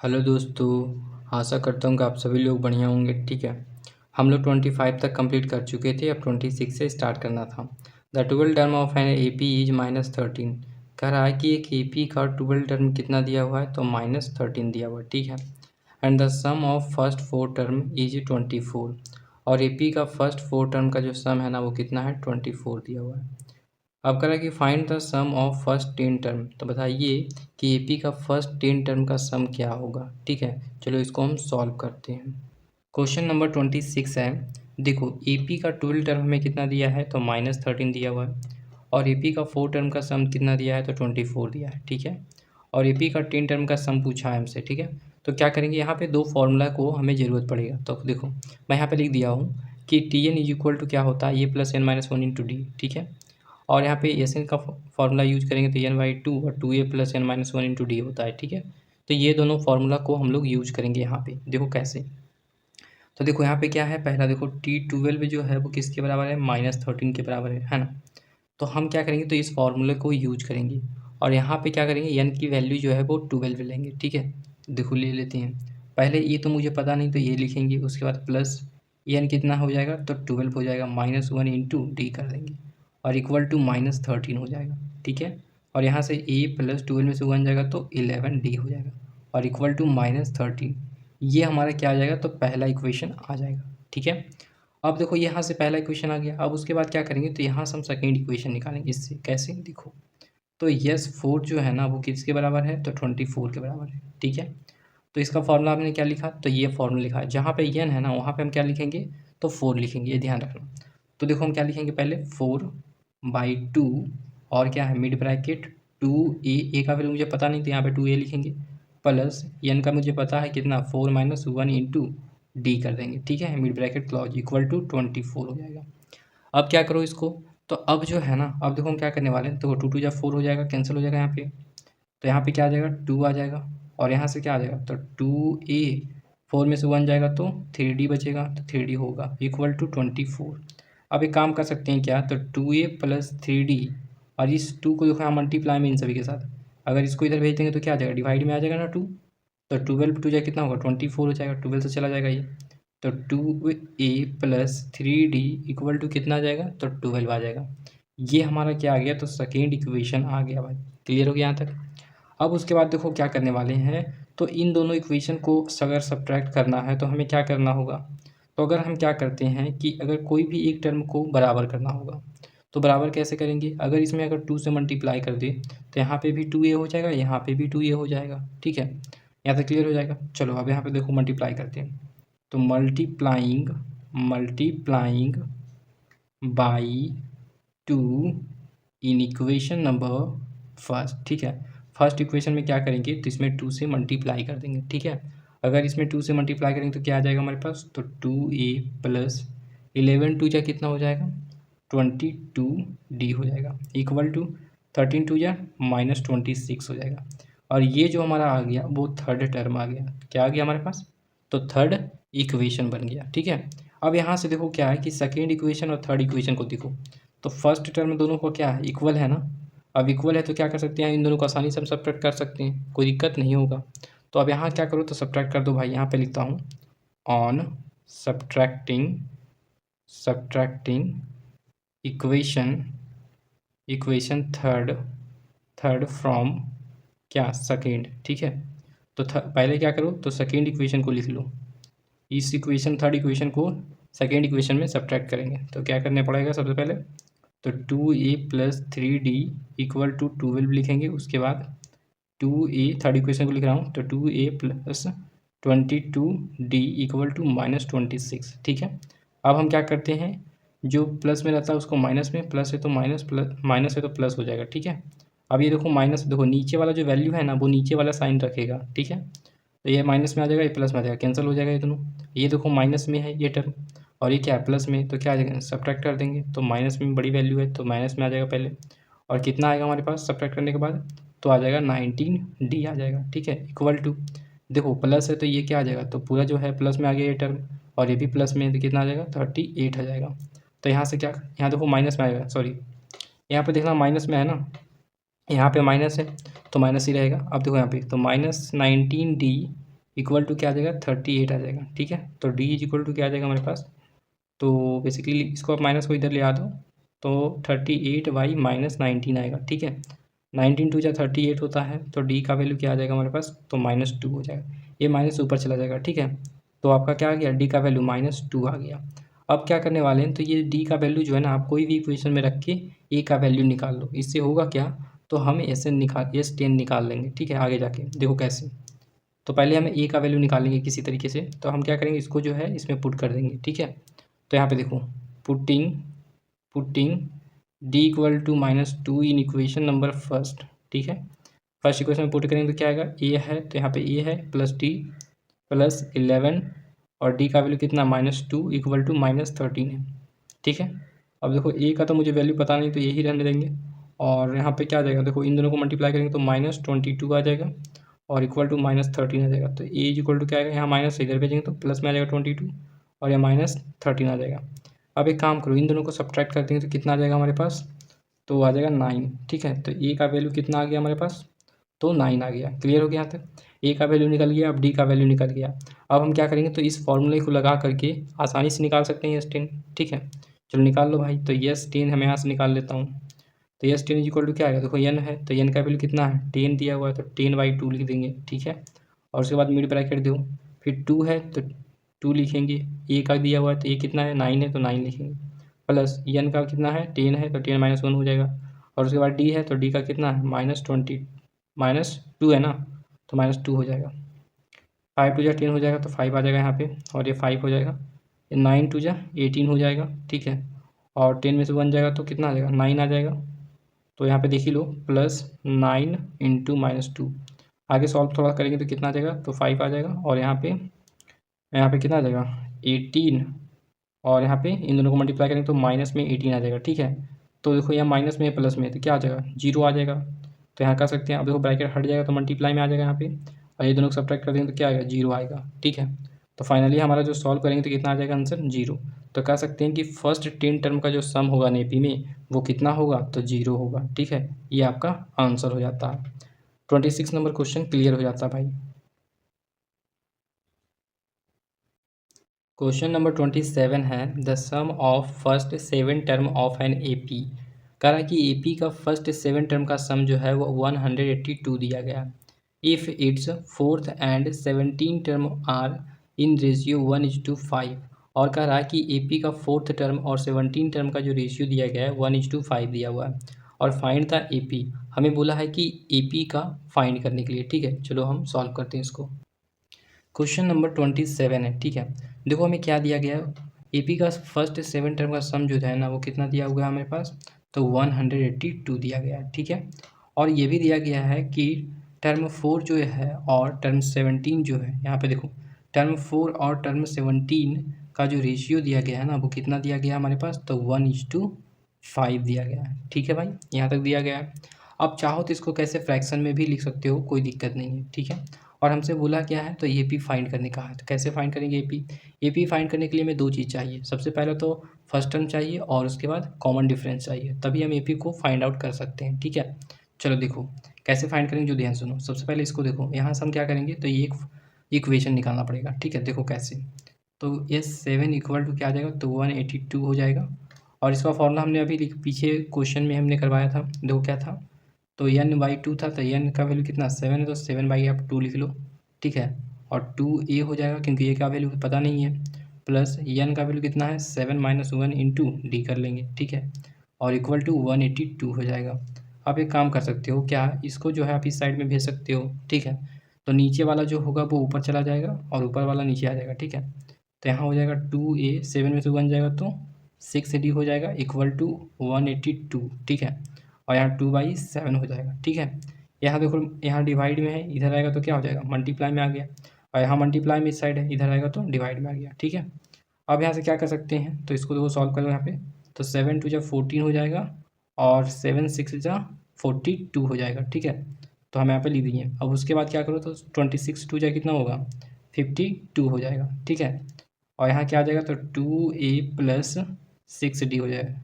Hello दोस्तों, आशा करता हूँ कि आप सभी लोग बढ़िया होंगे। ठीक है, हम लोग 25 तक कंप्लीट कर चुके थे। अब 26 से स्टार्ट करना था। The twelve term of an A P is -13। कह रहा है कि एक ए पी का ट्वेल्व टर्म कितना दिया हुआ है, तो -13 दिया हुआ है। ठीक है, and the sum of first 4 term is 24। और ए पी का फर्स्ट 4 टर्म का जो सम है ना, वो कितना है, 24 दिया हुआ है। अब कह रहा है कि find the sum of first 10 term. तो बताइए कि एपी का फर्स्ट 10 टर्म का सम क्या होगा। ठीक है, चलो इसको हम सॉल्व करते हैं। क्वेश्चन नंबर 26 है। देखो, एपी का 12 टर्म हमें कितना दिया है, तो -13 दिया हुआ है। और एपी का 4 टर्म का सम कितना दिया है, तो 24 दिया है। ठीक है, और एपी का 10 टर्म का सम पूछा है हमसे। ठीक है, तो क्या करेंगे, यहाँ पे दो फार्मूला को हमें ज़रूरत पड़ेगा। तो देखो, मैं यहाँ पे लिख दिया हूँ कि t n is equal to क्या होता है, a plus n minus one into d. ठीक है, और यहाँ पे एस एन का फार्मूला यूज करेंगे तो n/2 और 2a plus n minus one into d होता है। ठीक है, तो ये दोनों फार्मूला को हम लोग यूज करेंगे यहाँ पे। देखो कैसे, तो देखो यहाँ पे क्या है, पहला देखो T12 जो है वो किसके बराबर है, -13 के बराबर है ना। तो हम क्या करेंगे, तो इस फार्मूले को यूज करेंगे और यहाँ पे क्या करेंगे, n की वैल्यू जो है वो 12 लेंगे। ठीक है, देखो ले लेते हैं। पहले ये तो मुझे पता नहीं, तो ये लिखेंगे, उसके बाद प्लस n कितना हो जाएगा, तो 12 हो जाएगा, -1 इंटू डी कर देंगे और इक्वल टू -13 हो जाएगा। ठीक है, और यहाँ से a प्लस 12 में से 1 जाएगा तो 11d हो जाएगा और इक्वल टू -13। ये हमारा क्या आ जाएगा, तो पहला इक्वेशन आ जाएगा। ठीक है, अब देखो यहाँ से पहला इक्वेशन आ गया। अब उसके बाद क्या करेंगे, तो यहाँ से हम सेकेंड इक्वेशन निकालेंगे। इससे कैसे, देखो, तो यस 4 जो है ना वो किसके बराबर है, तो 24 के बराबर है। ठीक है, तो इसका फॉर्मूला आपने क्या लिखा, तो ये फॉर्मूला लिखा है। जहाँ पे एन है ना, वहाँ पे हम क्या लिखेंगे, तो 4 लिखेंगे, ये ध्यान रखना। तो देखो हम क्या लिखेंगे, पहले 4/2 और क्या है, मिड ब्रैकेट 2a का वैल्यू मुझे पता नहीं, तो यहाँ पे 2a लिखेंगे, प्लस एन का मुझे पता है कितना, 4 - 1 इंटू डी कर देंगे। ठीक है, mid bracket clause equal to 24 हो जाएगा। अब क्या करो इसको, तो अब जो है ना, अब देखो हम क्या करने वाले हैं, तो 2 2 4 हो जाएगा, कैंसिल हो जाएगा यहाँ पे। तो यहाँ पे क्या आ जाएगा, 2 आ जाएगा और यहाँ से क्या आ जाएगा, तो 2a, 4 में से 1 जाएगा तो 3d बचेगा, तो 3d होगा इक्वल टू 24। अब एक काम कर सकते हैं क्या, तो 2a प्लस 3d, और इस 2 को देखो यहाँ मल्टीप्लाई में इन सभी के साथ, अगर इसको इधर भेज देंगे तो क्या आ जाएगा, डिवाइड में आ जाएगा ना 2। तो 12 2 जाए कितना होगा, 24 हो जाएगा, 12 से चला जाएगा ये। तो 2a plus 3d equal to कितना आ जाएगा, तो 12 आ जाएगा। ये हमारा क्या आ गया, तो सेकेंड इक्वेशन आ गया भाई। क्लियर हो गया यहाँ तक। अब उसके बाद देखो क्या करने वाले हैं, तो इन दोनों इक्वेशन को अगर सब्ट्रैक्ट करना है तो हमें क्या करना होगा, तो अगर हम क्या करते हैं कि अगर कोई भी एक टर्म को बराबर करना होगा, तो बराबर कैसे करेंगे, अगर इसमें अगर 2 से मल्टीप्लाई कर दे तो यहाँ पे भी 2a हो जाएगा, यहाँ पे भी 2a हो जाएगा। ठीक है, यहाँ तक क्लियर हो जाएगा। चलो अब यहाँ पे देखो मल्टीप्लाई करते हैं, तो multiplying multiplying by 2 in equation number first. ठीक है, फर्स्ट इक्वेशन में क्या करेंगे, तो इसमें 2 से मल्टीप्लाई कर देंगे। ठीक है, अगर इसमें 2 से मल्टीप्लाई करेंगे तो क्या आ जाएगा हमारे पास, तो 2a प्लस 11 2 जा कितना हो जाएगा, 22d हो जाएगा इक्वल टू 13 2 जा -26 हो जाएगा। और ये जो हमारा आ गया वो थर्ड टर्म आ गया। क्या आ गया हमारे पास, तो थर्ड इक्वेशन बन गया। ठीक है, अब यहाँ से देखो क्या है कि सेकेंड इक्वेशन और थर्ड इक्वेशन को देखो, तो फर्स्ट टर्म दोनों को क्या है, इक्वल है ना। अब इक्वल है तो क्या कर सकते हैं, इन दोनों को आसानी से हम सब्ट्रैक्ट कर सकते हैं, कोई दिक्कत नहीं होगा। तो अब यहाँ क्या करो, तो सब्ट्रैक्ट कर दो भाई। यहाँ पे लिखता हूँ on subtracting equation third from क्या, सेकेंड। ठीक है, तो पहले क्या करो, तो सेकेंड इक्वेशन को लिख लो, इस इक्वेशन थर्ड इक्वेशन को सेकेंड इक्वेशन में सब्ट्रैक्ट करेंगे। तो क्या करने पड़ेगा, सबसे पहले तो 2a plus 3d equal to 12 लिखेंगे। उसके बाद 2a, थर्ड इक्वेशन को लिख रहा हूँ, तो 2a plus 22d equal to -26। ठीक है, अब हम क्या करते हैं, जो प्लस में रहता है उसको माइनस में, प्लस है तो माइनस है तो प्लस हो जाएगा। ठीक है, अब ये देखो माइनस, देखो नीचे वाला जो वैल्यू है ना वो नीचे वाला साइन रखेगा। ठीक है, तो ये माइनस में आ जाएगा, ये प्लस में आ जाएगा, कैंसिल हो जाएगा ये दोनों। ये देखो माइनस में है ये टर्म और ये क्या है, प्लस में, तो क्या आ जाएगा, सब्ट्रैक्ट कर देंगे। तो माइनस में बड़ी वैल्यू है तो माइनस में आ जाएगा पहले, और कितना आएगा हमारे पास सब्ट्रैक्ट करने के बाद, तो आ जाएगा 19d आ जाएगा। ठीक है, इक्वल टू, देखो प्लस है तो ये क्या आ जाएगा, तो पूरा जो है प्लस में आ गया ये टर्म, और ये भी प्लस में है तो कितना आ जाएगा, 38 आ जाएगा। तो यहाँ से क्या, यहाँ देखो माइनस में आएगा, सॉरी यहाँ पे देखना माइनस में है ना, यहाँ पे माइनस है तो माइनस ही रहेगा। अब देखो यहाँ पे तो -19d इक्वल टू क्या आ जाएगा 38 आ जाएगा, ठीक है। तो डी इज इक्वल टू क्या आ जाएगा हमारे पास, तो बेसिकली इसको आप माइनस को इधर ले आ दो तो 38/-19 आएगा, ठीक है। 19 टू जा 38 होता है, तो डी का वैल्यू क्या आ जाएगा हमारे पास, तो -2 हो जाएगा। ये माइनस ऊपर चला जाएगा, ठीक है। तो आपका क्या आ गया, डी का वैल्यू -2 आ गया। अब क्या करने वाले हैं, तो ये डी का वैल्यू जो है ना, आप कोई भी इक्वेशन में रख के ए का वैल्यू निकाल लो। इससे होगा क्या, तो हम S10 निकाल लेंगे, ठीक है। आगे जाके देखो कैसे। तो पहले हम ए का वैल्यू निकालेंगे किसी तरीके से, तो हम क्या करेंगे, इसको जो है इसमें पुट कर देंगे, ठीक है। तो यहाँ पे देखो, putting putting D equal to -2 in equation number first, ठीक है। फर्स्ट इक्वेशन में पुट करेंगे तो क्या आएगा, ए है तो यहाँ पे ए है प्लस डी प्लस 11 और डी का वैल्यू कितना -2 इक्वल टू -13 है, ठीक है। अब देखो ए का तो मुझे वैल्यू पता नहीं, तो यही रहने देंगे। और यहाँ पे क्या आ जाएगा, देखो इन दोनों को मल्टीप्लाई करेंगे तो -22 आ जाएगा और इक्वल टू -13 आ जाएगा। तो ए इज इक्वल टू क्या आएगा, यहाँ माइनस इधर भेजेंगे तो प्लस में आ जाएगा 22 और यहाँ -13 आ जाएगा। अब एक काम करो, इन दोनों को सब्ट्रैक्ट कर देंगे तो कितना आ जाएगा हमारे पास, तो आ जाएगा 9, ठीक है। तो ए का वैल्यू कितना आ गया हमारे पास, तो 9 आ गया। क्लियर हो गया यहाँ तक, ए का वैल्यू निकल गया, अब डी का वैल्यू निकल गया। अब हम क्या करेंगे, तो इस फॉर्मूले को लगा करके आसानी से निकाल सकते हैं S10, ठीक है। चलो निकाल लो भाई। तो S10 हम यहाँ से निकाल लेता हूँ। तो S10 इज इक्वल टू क्या आएगा, देखो n है तो n का वैल्यू कितना है, 10 दिया हुआ है तो 10/2 लिख देंगे, ठीक है। और उसके बाद मिड ब्रैकेट दो, फिर 2 है तो 2 लिखेंगे, ए का दिया हुआ है तो ये कितना है 9 है तो 9 लिखेंगे, प्लस n का कितना है 10 है तो 10 - 1 हो जाएगा। और उसके बाद d है तो d का कितना है -2 है ना, तो -2 हो जाएगा। 5 टू जा 10 हो जाएगा तो 5 आ जाएगा यहाँ पे, और ये 5 हो जाएगा। 9 टू जा 18 हो जाएगा, ठीक है। और 10 में से 1 जाएगा तो कितना आ जाएगा, 9 आ जाएगा। तो यहाँ पे देख ही लो, +9 इंटू -2। आगे सॉल्व थोड़ा करेंगे तो कितना आ जाएगा, तो 5 आ जाएगा। और यहाँ पे कितना आ जाएगा 18, और यहाँ पे इन दोनों को मल्टीप्लाई करेंगे तो माइनस में 18 आ जाएगा, ठीक है। तो देखो यहाँ माइनस में प्लस में तो क्या आ जाएगा, 0 आ जाएगा। तो यहाँ कर सकते हैं, अब देखो ब्रैकेट हट जाएगा तो मल्टीप्लाई में आ जाएगा यहाँ पे, और ये दोनों को सब्ट्रैक्ट कर देंगे तो क्या आएगा, 0 आएगा, ठीक है। तो फाइनली हमारा जो सॉल्व करेंगे तो कितना आ जाएगा आंसर, 0। तो कह सकते हैं कि फर्स्ट 10 टर्म का जो सम होगा नेपी में वो कितना होगा, तो 0 होगा, ठीक है। ये आपका आंसर हो जाता है। 26 नंबर क्वेश्चन क्लियर हो जाता है भाई। क्वेश्चन नंबर 27 है, the sum of first 7 term of n AP. कह रहा है कि एपी का फर्स्ट 7 टर्म का सम जो है वो 182 दिया गया। If it's fourth and 17 term are in ratio 1:5। और कह रहा है कि एपी का फोर्थ टर्म और 17 टर्म का जो रेशियो दिया गया है 1:5 दिया हुआ है। और फाइंड द एपी, हमें बोला है कि एपी का फाइंड करने के लिए, ठीक है। चलो हम सॉल्व करते हैं इसको। क्वेश्चन नंबर 27 है, ठीक है। देखो हमें क्या दिया गया है, एपी का फर्स्ट 7 टर्म का सम जो है ना वो कितना दिया हुआ है हमारे पास, तो 182 दिया गया है, ठीक है। और ये भी दिया गया है कि टर्म 4 जो है और टर्म 17 जो है, यहाँ पे देखो टर्म 4 और टर्म 17 का जो रेशियो दिया गया है ना वो कितना दिया गया है हमारे पास, तो 1:5 दिया गया है, ठीक है भाई। यहाँ तक दिया गया है। अब चाहो तो इसको कैसे फ्रैक्शन में भी लिख सकते हो, कोई दिक्कत नहीं है, ठीक है। और हमसे बोला क्या है, तो एपी फाइंड करने का है। तो कैसे फाइंड करेंगे एपी फाइंड करने के लिए हमें 2 चीज़ चाहिए। सबसे पहले तो फर्स्ट टर्म चाहिए और उसके बाद कॉमन डिफरेंस चाहिए, तभी हम एपी को फाइंड आउट कर सकते हैं, ठीक है। चलो देखो कैसे फाइंड करेंगे, जो ध्यान सुनो। सबसे पहले इसको देखो, यहाँ से हम क्या करेंगे, तो ये एक इक्वेशन निकालना पड़ेगा, ठीक है। देखो कैसे, तो S7 इक्वल टू क्या आ जाएगा, तो 182 हो जाएगा। और इसका फॉर्मूला हमने अभी पीछे क्वेश्चन में हमने करवाया था, देखो क्या था, तो n/2 था, तो n का वैल्यू कितना 7 है, तो 7/2 लिख लो, ठीक है। और 2a हो जाएगा क्योंकि a का वैल्यू पता नहीं है, प्लस n का वैल्यू कितना है 7 - 1 इंटू डी कर लेंगे, ठीक है। और इक्वल टू 182 हो जाएगा। आप एक काम कर सकते हो, क्या इसको जो है आप इस साइड में भेज सकते हो, ठीक है। तो नीचे वाला जो होगा वो ऊपर चला जाएगा और ऊपर वाला नीचे आ जाएगा, ठीक है। तो यहाँ हो जाएगा 2a, 7 में से 1 जाएगा तो 6d हो जाएगा इक्वल टू 182, ठीक है। और यहाँ 2/7 हो जाएगा, ठीक है। यहाँ देखो यहाँ डिवाइड में है, इधर आएगा तो क्या हो जाएगा, मल्टीप्लाई में आ गया। और यहाँ मल्टीप्लाई में इस साइड है, इधर आएगा तो डिवाइड में आ गया, ठीक है। अब यहाँ से क्या कर सकते हैं, तो इसको देखो सॉल्व करो यहाँ पे, तो 7 2 जा 14 हो जाएगा और 7 6 जा 42 हो जाएगा, ठीक है। तो हम यहाँ पे लिख दिए। अब उसके बाद क्या करो, तो 26 2 जा कितना होगा 52 हो जाएगा, ठीक है। और यहाँ क्या आ जाएगा, तो 2a प्लस 6d हो जाएगा।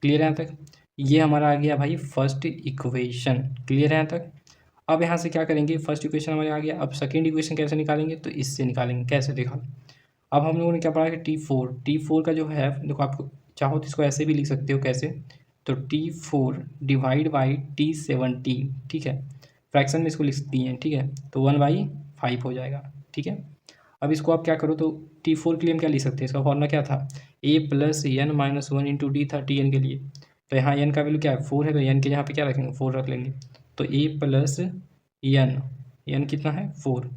क्लियर है यहाँ तक, ये हमारा आ गया भाई फर्स्ट इक्वेशन। क्लियर है यहाँ तक। अब यहाँ से क्या करेंगे, फर्स्ट इक्वेशन हमारे आ गया। अब सेकेंड इक्वेशन कैसे निकालेंगे, तो इससे निकालेंगे। कैसे देखा, अब हम लोगों ने क्या पढ़ा कि T4 का जो है, देखो आपको चाहो तो इसको ऐसे भी लिख सकते हो। कैसे, तो T4 डिवाइड बाई T17, ठीक है, फ्रैक्शन में इसको लिख दिए हैं, ठीक है, तो 1/5 हो जाएगा, ठीक है। अब इसको आप क्या करो, तो T4 के लिए हम क्या लिख सकते हैं, इसका फॉर्मूला क्या था, a + n - 1 × d था Tn के लिए। तो यहाँ n का वैल्यू क्या है, 4 है, तो n के यहाँ पे क्या रखेंगे, 4 रख लेंगे। तो a + n कितना है, 4,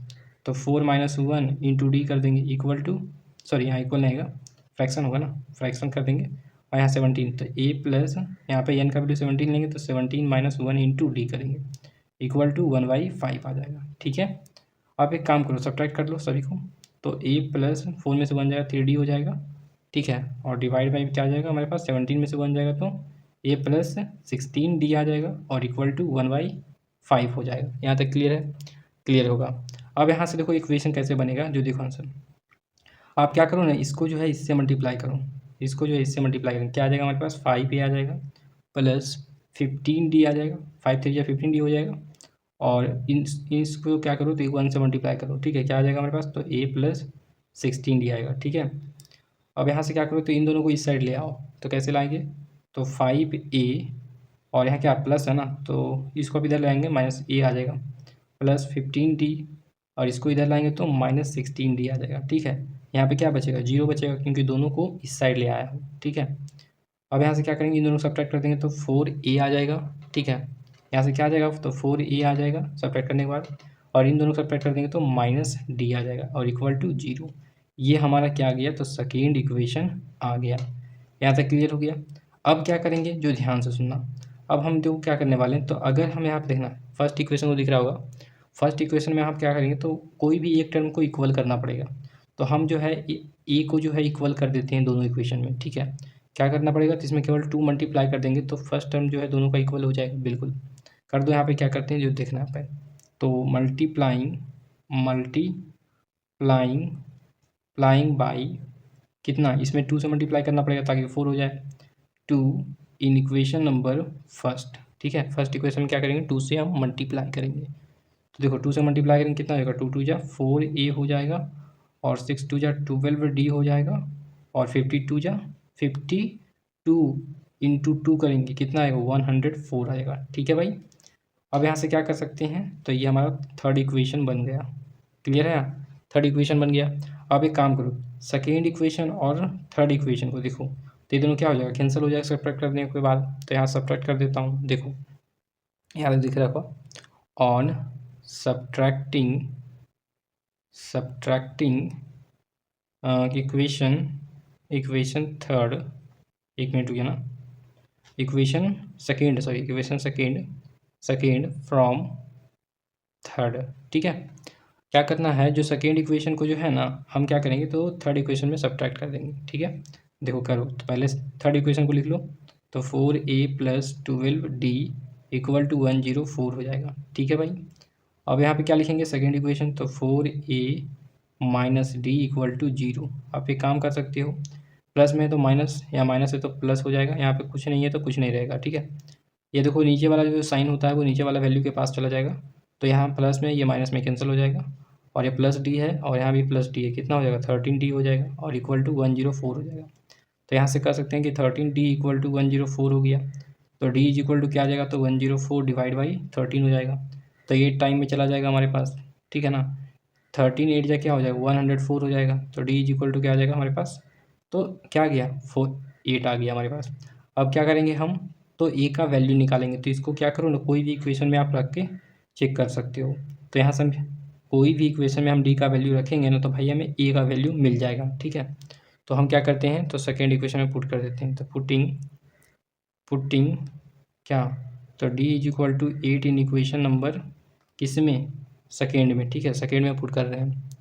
तो 4 - 1 × d कर देंगे इक्वल टू, सॉरी यहाँ इक्वल नहीं आएगा, फ्रैक्शन होगा ना, फ्रैक्शन कर देंगे। और यहाँ 17, तो a प्लस यहाँ पे n का वैल्यू 17 लेंगे, तो 17 - 1 × d करेंगे इक्वल टू 1/5 आ जाएगा, ठीक है। आप एक काम करो, सब्ट्रैक्ट कर लो सभी को। तो a + 4 में से 1 जाएगा, 3d हो जाएगा, ठीक है। और डिवाइड बाई क्या आ जाएगा हमारे पास, 17 में से 1 जाएगा तो a + 16d आ जाएगा और इक्वल टू 1/5 हो जाएगा। यहाँ तक क्लियर है, क्लियर होगा। अब यहाँ से देखो इक्वेशन कैसे बनेगा, जो देखो आंसर, आप क्या करो ना, इसको जो है इससे मल्टीप्लाई करो, इसको जो है इससे मल्टीप्लाई करें, क्या आ जाएगा हमारे पास, 5a आ जाएगा प्लस 15d आ जाएगा, 5 3 15d हो जाएगा। और इसको क्या करो, तो 1 से मल्टीप्लाई करो, ठीक है, क्या आ जाएगा हमारे पास, तो a + 16d आएगा, ठीक है। अब यहाँ से क्या करो, तो इन दोनों को इस साइड ले आओ, तो कैसे लाएंगे, तो 5a और यहाँ क्या प्लस है ना, तो इसको भी इधर लाएंगे, -a आ जाएगा प्लस 15d, और इसको इधर लाएंगे तो -16d आ जाएगा, ठीक है। यहाँ पे क्या बचेगा, 0 बचेगा, क्योंकि दोनों को इस साइड ले आया हूँ, ठीक है। अब यहाँ से क्या करेंगे, इन दोनों को सब्ट्रैक्ट कर देंगे, तो 4a आ जाएगा, ठीक है। यहाँ से क्या आ जाएगा, तो 4a आ जाएगा सब्ट्रैक्ट करने के बाद, और इन दोनों को सब्ट्रैक्ट कर देंगे तो -d आ जाएगा और इक्वल टू 0। ये हमारा क्या आ गया, तो सेकेंड इक्वेशन आ गया। यहाँ तक क्लियर हो गया। अब क्या करेंगे, जो ध्यान से सुनना, अब हम देखो क्या करने वाले हैं, तो अगर हमें यहाँ पे देखना, फर्स्ट इक्वेशन को दिख रहा होगा, फर्स्ट इक्वेशन में हम क्या करेंगे, तो कोई भी एक टर्म को इक्वल करना पड़ेगा। तो हम जो है ए को जो है इक्वल कर देते हैं दोनों इक्वेशन में, ठीक है। क्या करना पड़ेगा, तो इसमें केवल 2 मल्टीप्लाई कर देंगे, तो फर्स्ट टर्म जो है दोनों का इक्वल हो जाएगा, बिल्कुल कर दो। यहाँ पे क्या करते हैं, जो देखना है पे, तो मल्टीप्लाइंग बाई कितना, इसमें 2 से मल्टीप्लाई करना पड़ेगा ताकि 4 हो जाए, 2 इन इक्वेशन नंबर फर्स्ट, ठीक है। फर्स्ट इक्वेशन में क्या करेंगे, 2 से हम मल्टीप्लाई करेंगे, तो देखो 2 से मल्टीप्लाई करेंगे कितना होगा, 2 2 = 4a हो जाएगा, और 6 2 = 12d हो जाएगा, और 52 = 52 इंटू 2 करेंगे कितना आएगा, 104 आएगा, ठीक है भाई। अब यहाँ से क्या कर सकते हैं, तो ये हमारा थर्ड इक्वेशन बन गया, क्लियर है, थर्ड इक्वेशन बन गया। अब एक काम करो, सेकेंड इक्वेशन और थर्ड इक्वेशन को देखो, तो ये दोनों क्या हो जाएगा, कैंसिल हो जाएगा सब्ट्रैक्ट करने के बाद। तो यहाँ सब्ट्रैक्ट कर देता हूँ, देखो यहाँ दिख रहा होगा, ऑन सब्ट्रैक्टिंग इक्वेशन थर्ड, एक मिनट हो गया ना, इक्वेशन सेकेंड फ्रॉम थर्ड, ठीक है। क्या करना है, जो सेकेंड इक्वेशन को जो है ना, हम क्या करेंगे, तो थर्ड इक्वेशन में सब्ट्रैक्ट कर देंगे, ठीक है। देखो करो, तो पहले थर्ड इक्वेशन को लिख लो, तो 4a + 12d इक्वल टू 104 हो जाएगा, ठीक है भाई। अब यहाँ पे क्या लिखेंगे, सेकेंड इक्वेशन, तो 4a - d इक्वल टू 0। आप एक काम कर सकते हो, प्लस में तो माइनस, या माइनस है तो प्लस हो जाएगा, यहाँ पे कुछ नहीं है तो कुछ नहीं रहेगा, ठीक है। ये देखो नीचे वाला जो साइन होता है वो नीचे वाला वैल्यू के पास चला जाएगा, तो यहाँ प्लस में ये माइनस में कैंसिल हो जाएगा, और ये प्लस डी है और यहाँ भी प्लस डी है, कितना हो जाएगा, 13d हो जाएगा और इक्वल टू 104 हो जाएगा। तो यहाँ से कर सकते हैं कि 13d इक्वल टू 104 हो गया, तो d इज इक्वल टू क्या आ जाएगा, तो 104 डिवाइड बाई 13 हो जाएगा, तो ये टाइम में चला जाएगा हमारे पास, ठीक है ना। 13 8 जा क्या हो जाएगा, 104 हो जाएगा, तो d इज इक्वल टू क्या आ जाएगा हमारे पास, तो क्या आ गया, 8 आ गया हमारे पास। अब क्या करेंगे हम, तो ए का वैल्यू निकालेंगे, तो इसको क्या करो ना, कोई भी इक्वेशन में आप रख के चेक कर सकते हो। तो यहाँ से कोई भी इक्वेशन में हम डी का वैल्यू रखेंगे ना, तो भाई हमें ए का वैल्यू मिल जाएगा, ठीक है। तो हम क्या करते हैं, तो सेकेंड इक्वेशन में पुट कर देते हैं, तो पुटिंग क्या, तो D is equal to 8 in equation number किस में, सेकेंड में, ठीक है, सेकेंड में पुट कर रहे हैं।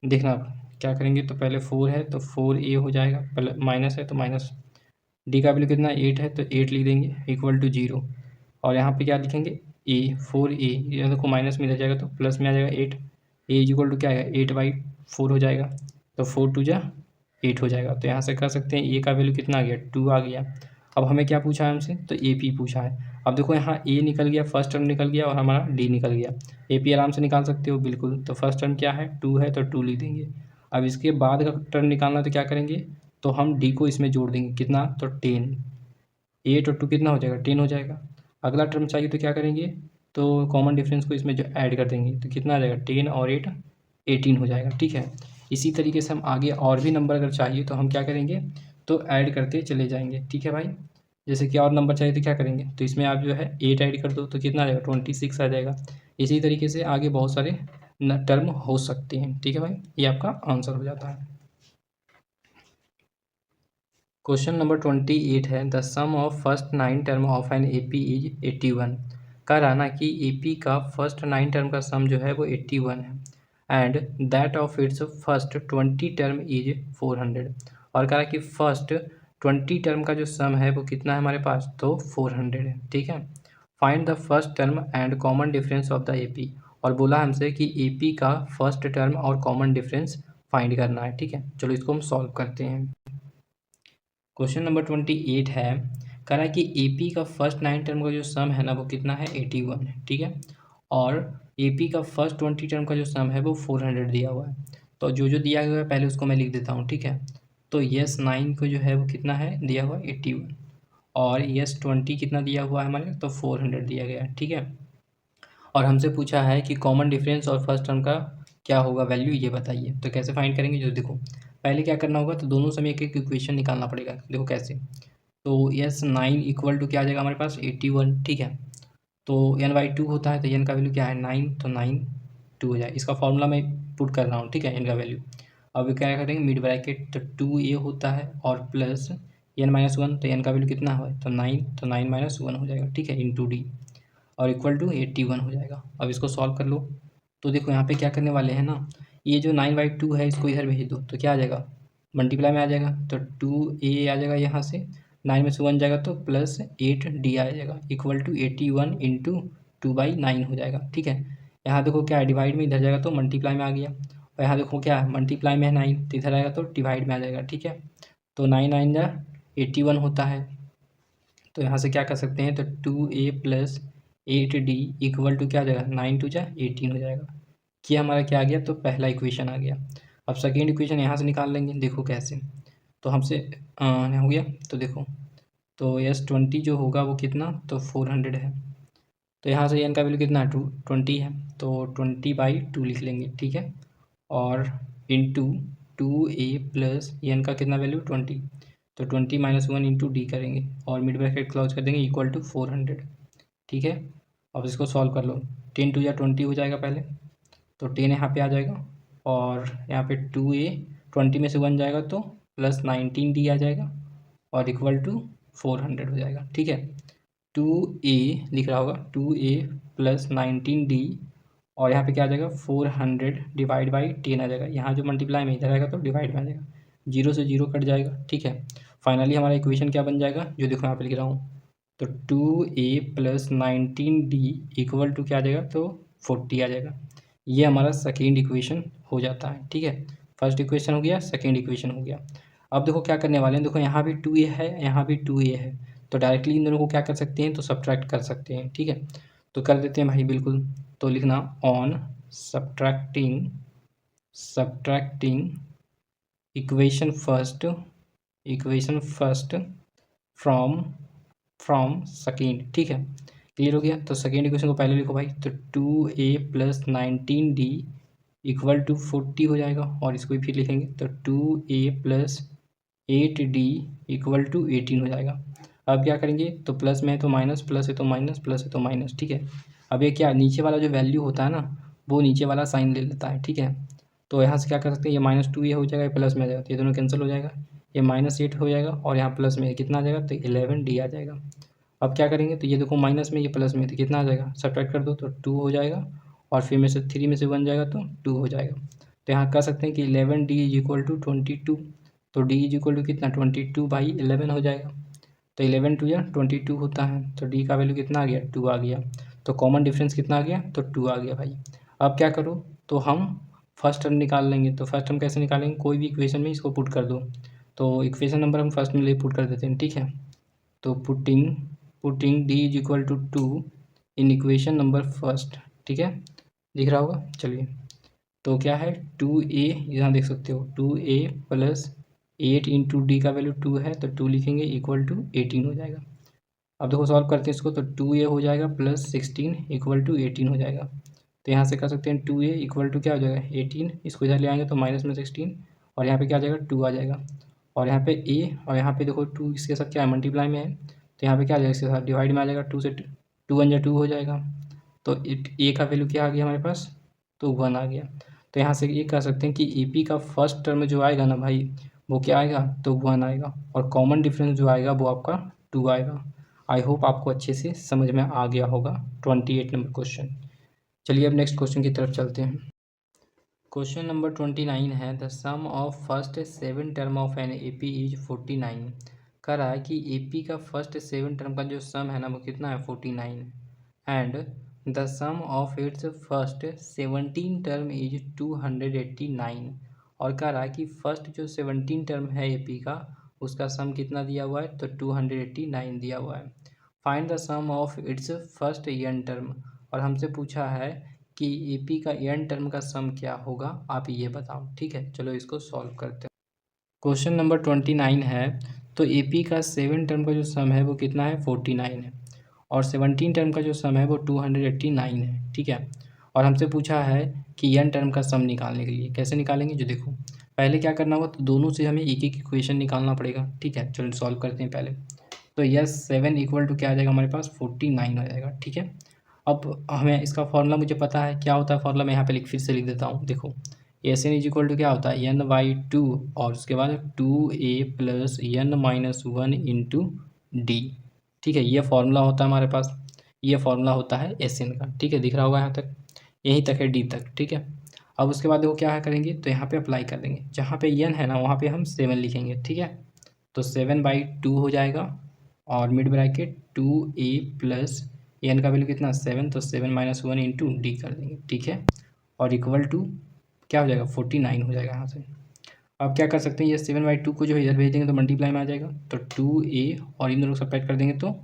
देखना क्या करेंगे, तो पहले 4 है तो 4a हो जाएगा, प्लस माइनस है तो माइनस, डी का वैल्यू कितना 8 है तो 8 लिख देंगे इक्वल टू 0, और यहाँ पे क्या लिखेंगे, a 4a, ये देखो माइनस में इधर जाएगा तो प्लस में आ जाएगा 8, a इज इक्वल टू क्या आएगा, 8/4 हो जाएगा, तो 4 2 = 8 हो जाएगा। तो यहाँ से कर सकते हैं a का वैल्यू कितना आ गया, 2 आ गया। अब हमें क्या पूछा है हमसे, तो AP पूछा है। अब देखो यहाँ ए निकल गया, फर्स्ट टर्म निकल गया और हमारा डी निकल गया। ए पी आराम से निकाल सकते हो बिल्कुल। तो फर्स्ट टर्म क्या है, 2 है तो 2 लिख देंगे। अब इसके बाद का टर्म निकालना तो क्या करेंगे, तो हम डी को इसमें जोड़ देंगे, कितना, तो 10। 8 और 2 कितना हो जाएगा, 10 हो जाएगा। अगला टर्म चाहिए तो क्या करेंगे, तो कॉमन डिफरेंस को इसमें जो ऐड कर देंगे, तो कितना आ जाएगा, 10 और 8 18 हो जाएगा। ठीक है, इसी तरीके से हम आगे और भी नंबर अगर चाहिए तो हम क्या करेंगे, तो ऐड करते चले जाएंगे। ठीक है भाई, जैसे कि और नंबर चाहिए तो क्या करेंगे, तो इसमें आप जो है 8 ऐड कर दो तो कितना आ जाएगा, 26 आ जाएगा। इसी तरीके से आगे बहुत सारे टर्म हो सकते हैं। ठीक है भाई, ये आपका आंसर हो जाता है। क्वेश्चन नंबर 28 है, the sum of first 9 term of n AP is 81। कह रहा ना कि एपी का फर्स्ट 9 टर्म का सम जो है वो 81 है and that of its first 20 term is 400। और कह रहा कि फर्स्ट 20 टर्म का जो सम है वो कितना है हमारे पास, तो 400 है। ठीक है, find the first term and common difference of the AP. और बोला हमसे कि एपी का फर्स्ट टर्म और कॉमन डिफरेंस फाइंड करना है। ठीक है, चलो इसको हम सॉल्व करते हैं। क्वेश्चन नंबर 28 है, कह रहा है कि एपी का फर्स्ट 9 टर्म का जो सम है ना वो कितना है, 81 है। ठीक है, और एपी का फर्स्ट 20 टर्म का जो सम है वो 400 दिया हुआ है। तो जो जो दिया हुआ है पहले उसको मैं लिख देता हूँ। ठीक है, तो यस 9 को जो है वो कितना है दिया हुआ है 81, और यस 20 कितना दिया हुआ है हमारे, तो 400 दिया गया है। ठीक है, और हमसे पूछा है कि कॉमन डिफरेंस और फर्स्ट टर्म का क्या होगा वैल्यू, ये बताइए। तो कैसे फाइंड करेंगे, जो देखो पहले क्या करना होगा, तो दोनों समय एक एक इक्वेशन निकालना पड़ेगा। देखो कैसे, तो यस 9 इक्वल टू क्या आ जाएगा हमारे पास, 81। ठीक है, तो n/2 होता है, तो n का वैल्यू क्या है, 9, तो 9 2 हो जाए। इसका फॉर्मूला मैं पुट कर रहा हूँ। ठीक है, n का वैल्यू अब क्या करेंगे, मिड ब्रैकेट, तो 2a होता है और प्लस n-1, तो n का वैल्यू कितना है, तो 9, तो 9 - 1 हो जाएगा। ठीक है, इंटू डी, और इक्वल टू 81 हो जाएगा। अब इसको सॉल्व कर लो। तो देखो यहाँ पे क्या करने वाले हैं ना, ये जो 9/2 है इसको इधर भेज दो, तो क्या आ जाएगा, मल्टीप्लाई में आ जाएगा, तो 2a आ जाएगा यहाँ से, 9 में से 1 जाएगा तो प्लस 8d आ जाएगा, इक्वल टू 81 इंटू 2/9 हो जाएगा। ठीक है, यहाँ देखो क्या है, डिवाइड में इधर जाएगा तो मल्टीप्लाई में आ गया, और यहाँ देखो क्या है, मल्टीप्लाई में है 9, तो इधर आएगा तो डिवाइड में आ जाएगा। ठीक है, तो 9 9 जा 81 होता है। तो यहाँ से क्या कर सकते हैं, तो 2a plus 8d equal to क्या आ जाएगा, 9 2 जा 18 हो जाएगा। ये हमारा क्या आ गया, तो पहला इक्वेशन आ गया। अब सेकेंड इक्वेशन यहाँ से निकाल लेंगे, देखो कैसे, तो हमसे हो गया, तो देखो, तो यस 20 जो होगा वो कितना, तो 400 है। तो यहाँ से n का वैल्यू कितना है, 20 है, तो 20/2 लिख लेंगे। ठीक है, और इंटू 2a प्लस n का कितना वैल्यू, 20, तो 20 - 1 इंटू डी करेंगे और मिड ब्रैकेट क्लोज कर देंगे, इक्वल टू 400। ठीक है, अब इसको सॉल्व कर लो, 10 2 या 20 हो जाएगा पहले, तो 10 यहाँ पे आ जाएगा, और यहाँ पे 2a 20 में से 1 जाएगा तो प्लस 19d आ जाएगा, और इक्वल टू 400 हो जाएगा। ठीक है, 2a लिख रहा होगा, 2a प्लस 19d, और यहाँ पे क्या आ जाएगा, 400 डिवाइड बाई 10 आ जाएगा। यहाँ जो मल्टीप्लाई में इधर आएगा तो डिवाइड में आ जाएगा, 0 से 0 कट जाएगा। ठीक है, फाइनली हमारा इक्वेशन क्या बन जाएगा, जो देखो यहाँ पे लिख रहा हूँ, तो 2a plus 19d equal to क्या आ जाएगा, तो 40 आ जाएगा। ये हमारा सेकेंड इक्वेशन हो जाता है। ठीक है, फर्स्ट इक्वेशन हो गया, सेकेंड इक्वेशन हो गया। अब देखो क्या करने वाले हैं, देखो यहाँ भी 2a है, यहाँ भी 2a है, तो डायरेक्टली इन दोनों को क्या कर सकते हैं, तो सब्ट्रैक्ट कर सकते हैं। ठीक है, तो कर देते हैं भाई बिल्कुल। तो लिखना on subtracting equation first from second. ठीक है, क्लियर हो गया। तो सेकेंड इक्वेशन को पहले लिखो भाई, तो 2a plus 19d equal to 40 हो जाएगा, और इसको भी फिर लिखेंगे, तो 2a plus 8d equal to 18 हो जाएगा। अब क्या करेंगे, तो प्लस में है तो माइनस, प्लस है तो माइनस, प्लस है तो माइनस। ठीक है, अब ये क्या, नीचे वाला जो वैल्यू होता है ना वो नीचे वाला साइन ले लेता है। ठीक है, तो यहाँ से क्या कर सकते हैं, ये -2a हो जाएगा, प्लस में आ जाएगा, तो ये दोनों कैंसिल हो जाएगा, ये -8 हो जाएगा, और यहाँ प्लस में कितना आ जाएगा, तो 11d आ जाएगा। अब क्या करेंगे, तो ये देखो माइनस में, ये प्लस में, तो कितना आ जाएगा, सब्ट्रैक्ट कर दो तो 2 हो जाएगा, और फिर में से 3 में से 1 जाएगा तो 2 हो जाएगा। तो यहाँ कह सकते हैं कि 11d इज इक्वल टू 22, तो d इज इक्वल टू कितना, 22/11 हो जाएगा। तो 11 2 या 22 होता है, तो d का वैल्यू कितना आ गया, 2 आ गया। तो कॉमन डिफरेंस कितना आ गया, तो 2 आ गया भाई। अब क्या करो, तो हम फर्स्ट टर्म निकाल लेंगे। तो फर्स्ट टर्म कैसे निकालेंगे, कोई भी इक्वेशन में इसको पुट कर दो। तो इक्वेशन नंबर हम फर्स्ट में ले पुट कर देते हैं। ठीक है, तो putting putting D is equal to 2 in equation number first, ठीक है, दिख रहा होगा। चलिए, तो क्या है 2a, यहाँ देख सकते हो 2a प्लस 8 इंटू डी का वैल्यू 2 है तो 2 लिखेंगे इक्वल टू 18 हो जाएगा। अब देखो सॉल्व करते हैं इसको, तो 2a हो जाएगा प्लस 16 इक्वल टू 18 हो जाएगा। तो यहाँ से कर सकते हैं 2a इक्वल टू क्या हो जाएगा 18, इसको इधर ले आएंगे तो माइनस में 16 और यहाँ पे क्या आ जाएगा 2 आ जाएगा। और यहाँ पे a और यहाँ पे देखो 2 इसके साथ क्या है मल्टीप्लाई में है, तो यहाँ पे क्या आ जाएगा इसके साथ डिवाइड में आ जाएगा, 2 से 2 1 जा 2 हो जाएगा। तो a का वैल्यू क्या आ गया हमारे पास, तो 1 आ गया। तो यहाँ से ये कह सकते हैं कि AP का फर्स्ट टर्म जो आएगा ना भाई वो क्या आएगा, तो 1 आएगा, और कॉमन डिफरेंस जो आएगा वो आपका 2 आएगा। आई होप आपको अच्छे से समझ में आ गया होगा 28 नंबर क्वेश्चन। चलिए अब नेक्स्ट क्वेश्चन की तरफ चलते हैं। क्वेश्चन नंबर 29 है, the sum of first 7 term of n AP is 49। कह रहा है कि AP का फर्स्ट 7 टर्म का जो सम है ना वो कितना है 49, and the sum of its first 17 term is 289। और कह रहा है कि फर्स्ट जो 17 टर्म है AP का उसका सम कितना दिया हुआ है, तो 289 दिया हुआ है। Find the sum of its first n term, और हमसे पूछा है कि AP का n टर्म का सम क्या होगा, आप ये बताओ। ठीक है, चलो इसको सॉल्व करते हैं। क्वेश्चन नंबर 29 है, तो AP का 7 टर्म का जो सम है वो कितना है 49 है, और 17 टर्म का जो सम है वो 289 है। ठीक है, और हमसे पूछा है कि n टर्म का सम निकालने के लिए कैसे निकालेंगे, जो देखो पहले क्या करना होगा, तो दोनों से हमें एक एक इक्वेशन निकालना पड़ेगा। ठीक है, चलो सॉल्व करते हैं पहले। तो यस 7 इक्वल टू क्या आ जाएगा हमारे पास 49 आ जाएगा। ठीक है, अब हमें इसका फॉर्मूला मुझे पता है क्या होता है, फॉर्मूला मैं यहाँ पे फिर से लिख देता हूँ। देखो S n is equal to क्या होता है n/2 और उसके बाद 2a plus n-1 into d. ठीक है, ये फॉर्मूला होता है हमारे पास, ये फॉर्मूला होता है एस एन का। ठीक है, दिख रहा होगा यहाँ तक, यहीं तक है डी तक। ठीक है, अब उसके बाद देखो क्या है करेंगे, तो यहाँ पे अप्लाई कर देंगे, जहाँ पे n है ना वहाँ पे हम 7 लिखेंगे। ठीक है, तो 7/2 हो जाएगा, और mid bracket 2a plus n का वैल्यू कितना 7, तो 7-1 इंटू डी कर देंगे। ठीक है, और इक्वल टू क्या हो जाएगा 49 हो जाएगा यहाँ से। अब क्या कर सकते हैं, ये 7/2 को जो है इधर भेज देंगे तो मल्टीप्लाई में आ जाएगा, तो 2a और इन दोनों को सब्ट्रैक्ट कर देंगे तो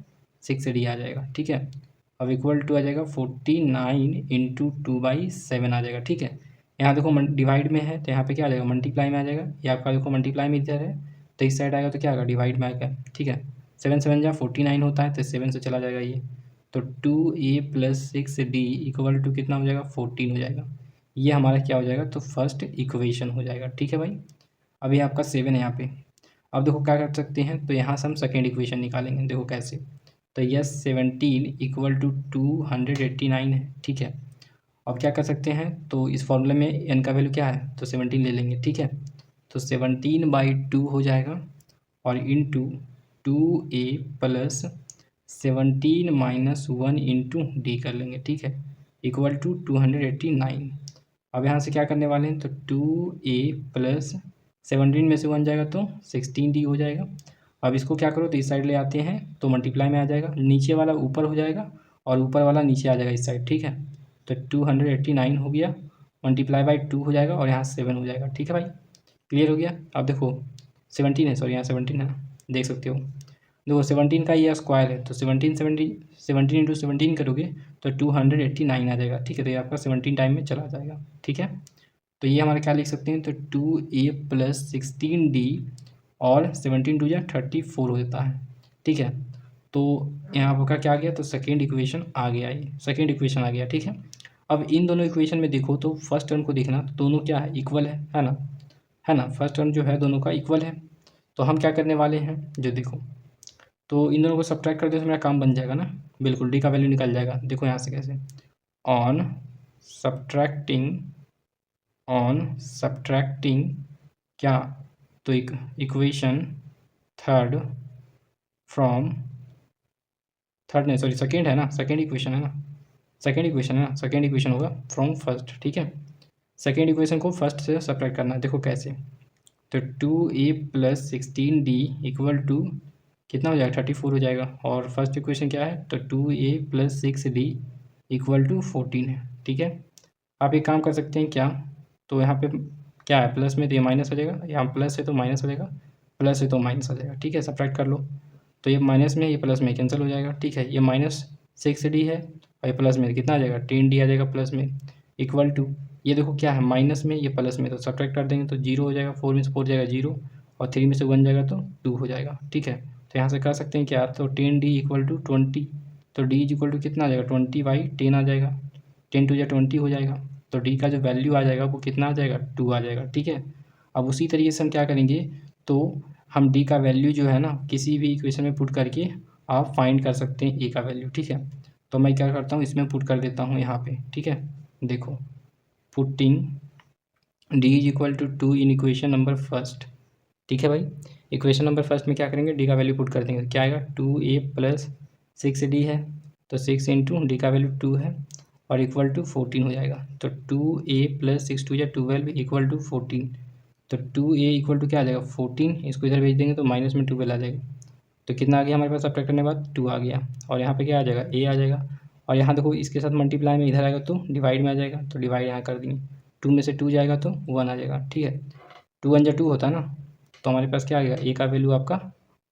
6d आ जाएगा। ठीक है, अब इक्वल टू आ जाएगा 49 इंटू 2/7 आ जाएगा। ठीक है, यहाँ देखो डिवाइड में है तो यहाँ पे क्या आ जाएगा मल्टीप्लाई में आ जाएगा, ये आपका देखो मल्टीप्लाई में इधर है तो इस साइड आएगा तो क्या आएगा डिवाइड में आएगा। ठीक है, 7 7 49 होता है तो 7 से चला जाएगा ये, तो 2a plus 6d equal to कितना हो जाएगा 14 हो जाएगा। ये हमारा क्या हो जाएगा, तो फर्स्ट इक्वेशन हो जाएगा। ठीक है भाई, अभी आपका 7 है यहाँ पे। अब देखो क्या कर सकते हैं, तो यहाँ से हम सेकेंड इक्वेशन निकालेंगे। देखो कैसे, तो यस 17 इक्वल टू 289 है। ठीक है, अब क्या कर सकते हैं, तो इस फॉर्मूले में n का वैल्यू क्या है, तो 17 ले लेंगे। ठीक है, तो 17/2 हो जाएगा, और into 2a plus 17-1 into D कर लेंगे। ठीक है, इक्वल टू 289। अब यहाँ से क्या करने वाले हैं, तो 2a प्लस 17 में से 1 जाएगा तो 16d हो जाएगा। अब इसको क्या करो, तो इस साइड ले आते हैं तो मल्टीप्लाई में आ जाएगा, नीचे वाला ऊपर हो जाएगा और ऊपर वाला नीचे आ जाएगा इस साइड। ठीक है, तो 289 हो गया, ×2 हो जाएगा और यहाँ 7 हो जाएगा। ठीक है भाई, क्लियर हो गया। अब देखो 17 है, सॉरी यहाँ 17 है ना, देख सकते हो। देखो 17 का ये स्क्वायर है, तो 17 इंटू 17 करोगे तो 289 आ जाएगा। ठीक है, तो ये आपका 17 टाइम में चला जाएगा। ठीक है, तो ये हमारा क्या लिख सकते हैं, तो 2a प्लस 16d और 17 2 या 34 हो जाता है। ठीक है, तो यहाँ आपका क्या आ गया, तो सेकेंड इक्वेशन आ गया, ये सेकेंड इक्वेशन आ गया। ठीक है, अब इन दोनों इक्वेशन में देखो तो फर्स्ट टर्म को देखना, तो दोनों क्या है इक्वल है ना, है ना, फर्स्ट टर्म जो है दोनों का इक्वल है। तो हम क्या करने वाले हैं, जो देखो, तो इन दोनों को सब्ट्रैक्ट कर दो तो मेरा काम बन जाएगा ना, बिल्कुल डी का वैल्यू निकल जाएगा। देखो यहाँ से कैसे, ऑन सब्ट्रैक्टिंग क्या, तो इक्वेशन थर्ड फ्रॉम थर्ड नहीं, सॉरी सेकेंड है ना, सेकेंड इक्वेशन है ना, सेकेंड इक्वेशन होगा फ्रॉम फर्स्ट। ठीक है, सेकेंड इक्वेशन को फर्स्ट से सब्ट्रैक्ट करना है। देखो कैसे, तो 2a plus 16d equal to कितना हो जाएगा 34 हो जाएगा, और फर्स्ट इक्वेशन क्या है, तो 2a plus 6d equal to 14 है। ठीक है, आप एक काम कर सकते हैं क्या, तो यहाँ पे क्या है प्लस में तो ये माइनस हो जाएगा, यहाँ प्लस है तो माइनस हो जाएगा, प्लस है तो माइनस हो जाएगा। ठीक है, सब्ट्रैक्ट कर लो, तो ये माइनस में ये प्लस में कैंसिल हो जाएगा, ठीक है। ये -6d है और ये प्लस में कितना आ जाएगा 10d आ जाएगा प्लस में, इक्वल टू ये देखो क्या है माइनस में ये प्लस में, तो सब्ट्रैक्ट कर देंगे तो 0 हो जाएगा, 4 में से 4 जाएगा 0 और 3 में से 1 जाएगा तो 2 हो जाएगा, ठीक है। तो यहाँ से कर सकते हैं क्या, तो 10d इक्वल टू 20, तो d इक्वल टू कितना आ जाएगा 20/10 आ जाएगा, 10 2 20 हो जाएगा। तो d का जो वैल्यू आ जाएगा वो कितना आ जाएगा 2 आ जाएगा, ठीक है। अब उसी तरीके से हम क्या करेंगे, तो हम d का वैल्यू जो है ना किसी भी इक्वेशन में पुट करके आप फाइंड कर सकते हैं a का वैल्यू, ठीक है। तो मैं क्या करता हूँ इसमें पुट कर देता हूँ यहाँ पे, ठीक है। देखो putting d is equal to 2 in equation number first, ठीक है भाई। इक्वेशन नंबर फर्स्ट में क्या करेंगे, d का वैल्यू पुट कर देंगे, क्या आएगा 2a + 6d है, तो 6 इंटू डी का वैल्यू 2 है और इक्वल टू 14 हो जाएगा। तो 2a + 6 2 या 12 इक्वल टू 14, तो 2a इक्वल टू क्या आ जाएगा 14, इसको इधर भेज देंगे तो माइनस में 12 आ जाएगा। तो कितना आ गया हमारे पास, सब्ट्रैक्ट करने के बाद 2 आ गया और यहाँ पे क्या आ जाएगा a आ जाएगा। और यहाँ देखो इसके साथ मल्टीप्लाई में इधर आएगा तो डिवाइड में आ जाएगा, तो डिवाइड यहाँ कर देंगे, 2 में से 2 जाएगा तो 1 आ जाएगा, ठीक है। 2 1 जा 2 होता है ना, तो हमारे पास क्या आ गया a का वैल्यू आपका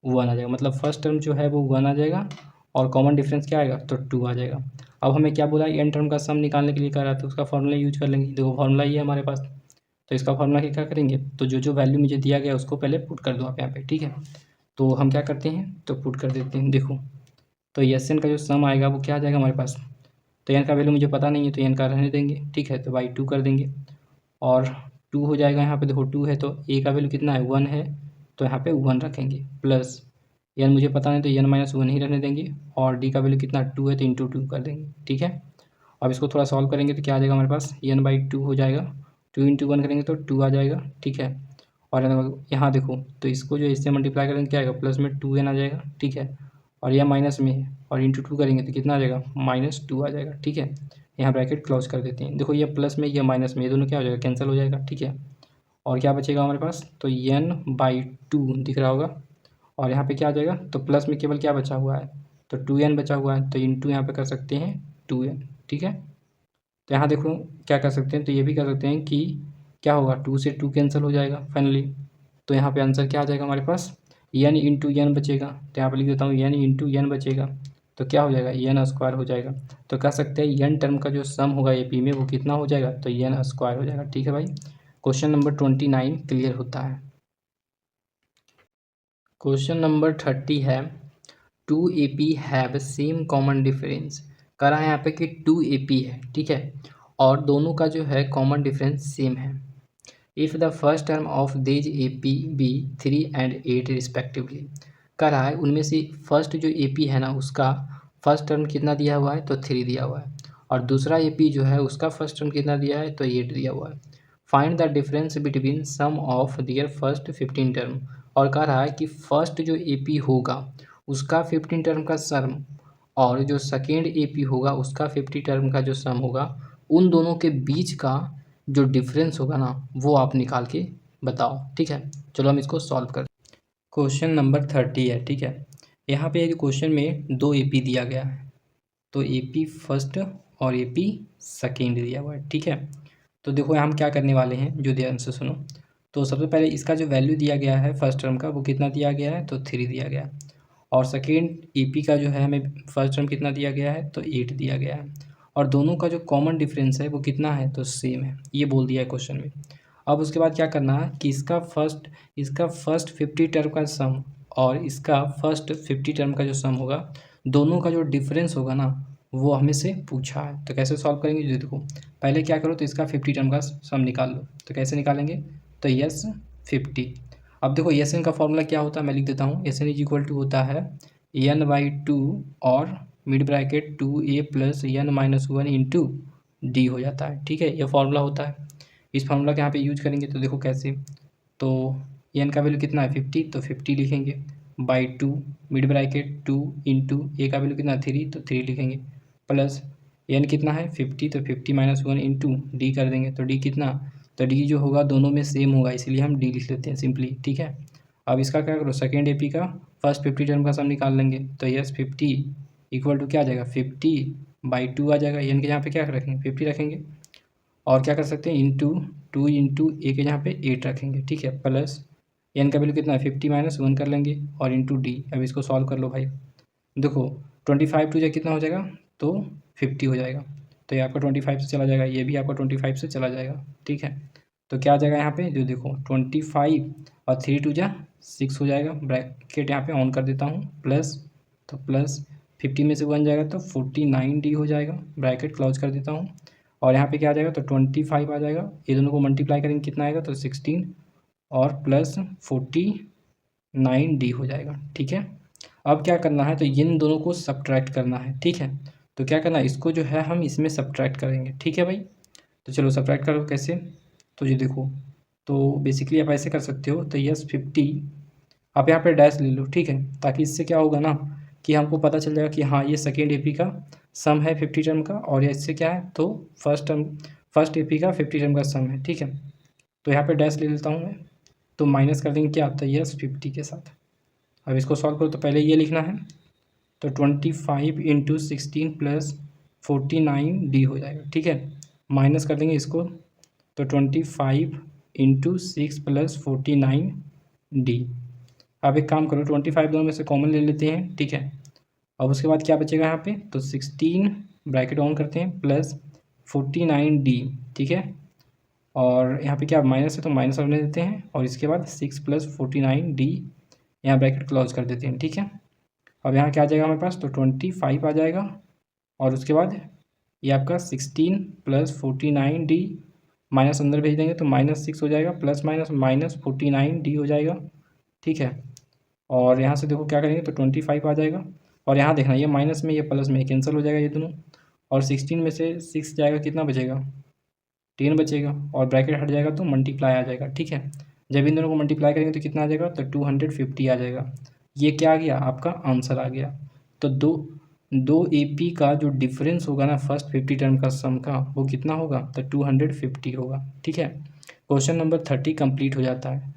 1 आ जाएगा, मतलब फर्स्ट टर्म जो है वो 1 आ जाएगा और कॉमन डिफरेंस क्या आएगा तो 2 आ जाएगा। अब हमें क्या बोला एन टर्म का सम निकालने के लिए कह रहा था, तो उसका फॉर्मूला यूज कर लेंगे। देखो फॉर्मूला ये है हमारे पास, तो इसका फॉर्मूला क्या करेंगे, तो जो वैल्यू मुझे दिया गया उसको पहले पुट कर दो आप यहाँ पे, ठीक है। तो हम क्या करते हैं, तो पुट कर देते हैं। देखो तो एस एन का जो सम आएगा वो क्या आ जाएगा हमारे पास, तो एन का वैल्यू मुझे पता नहीं है तो एन का रहने देंगे, ठीक है। तो बाई 2 कर देंगे और 2 हो जाएगा, यहाँ पे देखो 2 है तो ए का वैल्यू कितना है 1 है, तो यहाँ पे 1 रखेंगे, प्लस एन मुझे पता नहीं तो एन -1 ही रहने देंगे और डी का वैल्यू कितना 2 है तो इंटू 2 कर देंगे, ठीक है। अब इसको थोड़ा सॉल्व करेंगे तो क्या आ जाएगा हमारे पास, n/2 हो जाएगा, 2 इंटू 1 करेंगे तो 2 आ जाएगा, ठीक है। और यहाँ देखो तो इसको जो इससे मल्टीप्लाई करेंगे क्या आएगा, प्लस में 2n आ जाएगा, ठीक है। और यह माइनस में है और इंटू 2 करेंगे तो कितना आ जाएगा -2 आ जाएगा, ठीक है। यहाँ ब्रैकेट क्लोज कर देते हैं। देखो ये प्लस में ये माइनस में ये दोनों क्या हो जाएगा कैंसिल हो जाएगा, ठीक है। और क्या बचेगा हमारे पास, तो n/2 दिख रहा होगा और यहाँ पे क्या आ जाएगा, तो प्लस में केवल क्या बचा हुआ है, तो 2n बचा हुआ है, तो इंटू यहाँ पे कर सकते हैं 2n, ठीक है। तो यहाँ देखो क्या कर सकते हैं, तो ये भी कर सकते हैं कि क्या होगा 2 से 2 कैंसिल हो जाएगा फाइनली, तो यहाँ पे आंसर क्या आ जाएगा हमारे पास n इंटू एन बचेगा, तो यहाँ पे लिख देता हूँ n इंटू एन बचेगा, तो क्या हो जाएगा n² हो जाएगा। तो कह सकते हैं n टर्म का जो सम होगा AP में वो कितना हो जाएगा, तो n² हो जाएगा, ठीक है भाई। क्वेश्चन नंबर 29 क्लियर होता है। क्वेश्चन नंबर 30 है 2 AP have same common difference, कह रहा है यहाँ पे कि 2 AP है, ठीक है, और दोनों का जो है कॉमन डिफरेंस सेम है। If the first term of this AP be 3 and 8 respectively, कह रहा है उनमें से फर्स्ट जो AP है ना उसका फर्स्ट टर्म कितना दिया हुआ है, तो 3 दिया हुआ है, और दूसरा AP जो है उसका फर्स्ट टर्म कितना दिया है, तो 8 दिया हुआ है। Find the difference between sum of their first 15 term, और कह रहा है कि फर्स्ट जो AP होगा उसका 15 टर्म का सम और जो सेकेंड AP होगा उसका 50 टर्म का जो सम होगा, उन दोनों के बीच का जो डिफरेंस होगा ना वो आप निकाल के बताओ, ठीक है। चलो हम इसको सॉल्व कर, क्वेश्चन नंबर 30 है, ठीक है। यहाँ पे एक क्वेश्चन में 2 AP दिया गया है, तो AP फर्स्ट और AP सेकेंड दिया हुआ है, ठीक है। तो देखो हम क्या करने वाले हैं, जो ध्यान से सुनो। तो सबसे पहले इसका जो वैल्यू दिया गया है फर्स्ट टर्म का वो कितना दिया गया है, तो 3 दिया गया है, और सेकेंड AP का जो है हमें फर्स्ट टर्म कितना दिया गया है, तो 8 दिया गया है, और दोनों का जो कॉमन डिफरेंस है वो कितना है, तो सेम है, ये बोल दिया है क्वेश्चन में। अब उसके बाद क्या करना है कि इसका फर्स्ट 50 टर्म का सम और इसका फर्स्ट 50 टर्म का जो सम होगा, दोनों का जो डिफरेंस होगा ना वो हमें से पूछा है। तो कैसे सॉल्व करेंगे, जो देखो पहले क्या करो, तो इसका 50 टर्म का सम निकाल लो। तो कैसे निकालेंगे, तो यस 50। अब देखो एस एन का फॉर्मूला क्या होता है, मैं लिख देता हूँ, S n is equal to होता है n/2 और mid bracket 2a + n-1 into D हो जाता है, ठीक है, ये फॉर्मूला होता है। इस फार्मूला के यहाँ पे यूज करेंगे, तो देखो कैसे, तो n का वैल्यू कितना है 50, तो 50 लिखेंगे, by 2 mid bracket 2 into a का वैल्यू कितना 3, तो 3 लिखेंगे, प्लस n कितना है 50, तो 50 - 1 इंटू डी कर देंगे, तो डी कितना, तो डी जो होगा दोनों में सेम होगा इसलिए हम डी लिख लेते हैं सिंपली, ठीक है। अब इसका क्या करो, सेकेंड AP का फर्स्ट 50 टर्म का सम निकाल लेंगे, तो यस 50 इक्वल टू क्या आ जाएगा 50/2 आ जाएगा, n के यहाँ पे क्या रखेंगे 50 रखेंगे, और क्या कर सकते हैं इंटू 2 इंटू ए के यहाँ पे 8 रखेंगे, ठीक है, प्लस एन का वैल्यू कितना है 50 माइनस 1 कर लेंगे और इंटू डी। अब इसको सॉल्व कर लो भाई। देखो 25 टू जा कितना हो जाएगा, तो 50 हो जाएगा। तो ये आपका 25 से चला जाएगा, ये भी आपका 25 से चला जाएगा। ठीक है, तो क्या आ जाएगा यहाँ पे, जो देखो 25 और 3 टू जा 6 हो जाएगा। ब्रैकेट यहाँ पे ऑन कर देता हूँ, प्लस, तो प्लस 50 में से 1 जाएगा तो 49D हो जाएगा। ब्रैकेट क्लोज कर देता हूँ और यहाँ पे क्या आ जाएगा, तो 25 आ जाएगा। ये दोनों को मल्टीप्लाई करेंगे कितना आएगा, तो 16 और प्लस 49D हो जाएगा। ठीक है, अब क्या करना है, तो इन दोनों को सब्ट्रैक्ट करना है। ठीक है, तो क्या करना है, इसको जो है हम इसमें सब्ट्रैक्ट करेंगे। ठीक है भाई, तो चलो सब्ट्रैक्ट करो कैसे, तो ये देखो, तो बेसिकली आप ऐसे कर सकते हो, तो यस 50 आप यहाँ पे डैश ले लो। ठीक है, ताकि इससे क्या होगा ना कि हमको पता चल जाएगा कि हाँ ये सेकेंड एपी का सम है 50 टर्म का, और इससे क्या है, तो फर्स्ट एपी का 50 टर्म का सम है। ठीक है, तो यहाँ पे डैश ले लेता हूँ मैं, तो माइनस कर देंगे क्या आता है, यस 50 के साथ। अब इसको सॉल्व करो, तो पहले ये लिखना है, तो 25 इंटू 16 प्लस 49D हो जाएगा। ठीक है, माइनस कर देंगे इसको, तो 25 इंटू 6 प्लस 49D। अब एक काम करो, 25 दोनों में से कॉमन ले लेते हैं। ठीक है, अब उसके बाद क्या बचेगा यहाँ पे, तो 16 ब्रैकेट ऑन करते हैं प्लस 49D। ठीक है, और यहाँ पे क्या माइनस है, तो माइनस करने देते हैं, और इसके बाद 6 प्लस 49D यहाँ ब्रैकेट क्लोज कर देते हैं। ठीक है, अब यहाँ क्या आ जाएगा हमारे पास, तो 25 आ जाएगा, और उसके बाद ये आपका 16 प्लस 49D माइनस अंदर भेज देंगे तो -6 हो जाएगा, प्लस माइनस -49D हो जाएगा। ठीक है, और यहाँ से देखो क्या करेंगे, तो 25 आ जाएगा, और यहाँ देखना ये माइनस में ये प्लस में कैंसिल हो जाएगा ये दोनों, और 16 में से 6 जाएगा, कितना बचेगा, 10 बचेगा, और ब्रैकेट हट जाएगा तो मल्टीप्लाई आ जाएगा। ठीक है, जब इन दोनों को मल्टीप्लाई करेंगे तो कितना आ जाएगा, तो 250 आ जाएगा। ये क्या आ गया, आपका आंसर आ गया। तो दो एपी का जो डिफरेंस होगा ना फर्स्ट 50 टर्म का सम का, वो कितना होगा, तो 250 होगा। ठीक है, क्वेश्चन नंबर 30 कंप्लीट हो जाता है।